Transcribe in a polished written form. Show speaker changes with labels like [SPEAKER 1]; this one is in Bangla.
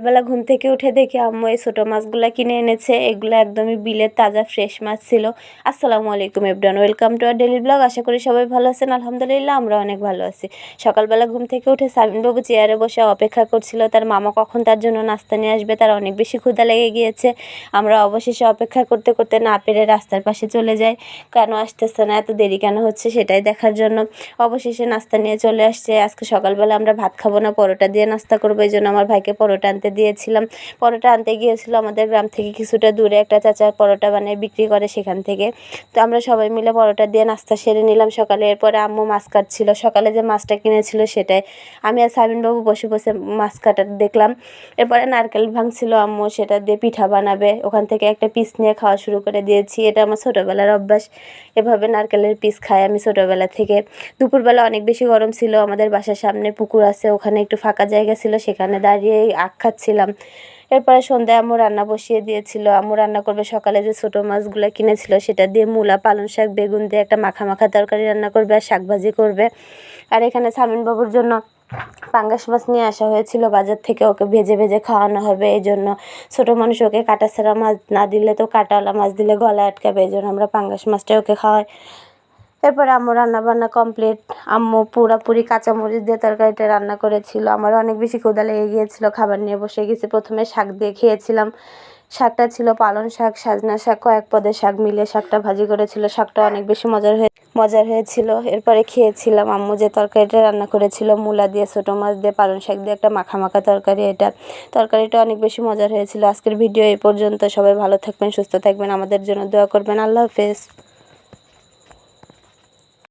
[SPEAKER 1] সকালবেলা ঘুম থেকে উঠে দেখি আম্মু এই ছোটো মাছগুলো কিনে এনেছে। এগুলো একদমই বিলের তাজা ফ্রেশ মাছ ছিল। আসসালামু আলাইকুম everyone, welcome to our daily blog. আশা করি সবাই ভালো আছেন। আলহামদুলিল্লাহ আমরা অনেক ভালো আছি। সকালবেলা ঘুম থেকে উঠে সাবিনবাবু চেয়ারে বসে অপেক্ষা করছিল তার মামা কখন তার জন্য নাস্তা নিয়ে আসবে। তার অনেক বেশি ক্ষুধা লেগে গিয়েছে। আমরা অবশেষে অপেক্ষা করতে করতে না পেরে রাস্তার পাশে চলে যাই, কেন আসতেছে না, এত দেরি কেন হচ্ছে সেটাই দেখার জন্য। অবশেষে নাস্তা নিয়ে চলে আসছে। আজকে সকালবেলা আমরা ভাত খাবো না, পরোটা দিয়ে নাস্তা করবো, এই জন্য আমার ভাইকে পরোটা আনতে দিয়েছিলাম। পরোটা আনতে গিয়েছিল আমাদের গ্রাম থেকে কিছুটা দূরে একটা চাচার পরোটা বানিয়ে বিক্রি করে, সেখান থেকে। তো আমরা সবাই মিলে পরোটা দিয়ে নাস্তা সেরে নিলাম সকালে। এরপরে আম্মু মাছ কাটছিল, সকালে যে মাছটা কিনেছিল সেটাই। আমি আর সাবিনবাবু বসে বসে মাছ কাটা দেখলাম। এরপরে নারকেল ভাঙছিল আম্মু, সেটা দিয়ে পিঠা বানাবে। ওখান থেকে একটা পিস নিয়ে খাওয়া শুরু করে দিয়েছি। এটা আমার ছোটোবেলার অভ্যাস, এভাবে নারকেলের পিস খাই আমি ছোটোবেলা থেকে। দুপুরবেলা অনেক বেশি গরম ছিল, আমাদের বাসার সামনে পুকুর আছে, ওখানে একটু ফাঁকা জায়গা ছিল, সেখানে দাঁড়িয়ে আখ খাচ্ছিলাম। এরপরে সন্ধ্যায় আম্মু রান্না বসিয়ে দিয়েছিল। আম্মু রান্না করবে সকালে যে ছোটো মাছগুলো কিনেছিল সেটা দিয়ে মূলা, পালং শাক, বেগুন দিয়ে একটা মাখা মাখা তরকারি রান্না করবে আর শাক ভাজি করবে। আর এখানে সামিনবাবুর জন্য পাঙ্গাস মাছ নিয়ে আসা হয়েছিল বাজার থেকে, ওকে ভেজে ভেজে খাওয়ানো হবে। এই জন্য ছোটো মানুষ, ওকে কাটা ছাড়া মাছ না দিলে তো কাঁটাওয়ালা মাছ দিলে গলায় আটকাবে, এই জন্য আমরা পাঙ্গাস মাছটাই ওকে খাওয়াই। এরপরে আম্মু রান্নাবান্না কমপ্লিট। আম্মু পুরাপুরি কাঁচামরিচ দিয়ে তরকারিটা রান্না করেছিল। আমারও অনেক বেশি ক্ষুধা লেগে গিয়েছিল, খাবার নিয়ে বসে গেছি। প্রথমে শাক দিয়ে খেয়েছিলাম। শাকটা ছিল পালং শাক, সাজনা শাক, কয়েক পদের শাক মিলিয়ে শাকটা ভাজি করেছিল। শাকটা অনেক বেশি মজার হয়েছিল। এরপরে খেয়েছিলাম আম্মু যে তরকারিটা রান্না করেছিল মূলা দিয়ে, ছোটো মাছ দিয়ে, পালং শাক দিয়ে একটা মাখা মাখা তরকারি। তরকারিটা অনেক বেশি মজার হয়েছিল। আজকের ভিডিও এই পর্যন্ত। সবাই ভালো থাকবেন, সুস্থ থাকবেন, আমাদের জন্য দোয়া করবেন। আল্লাহ হাফেজ।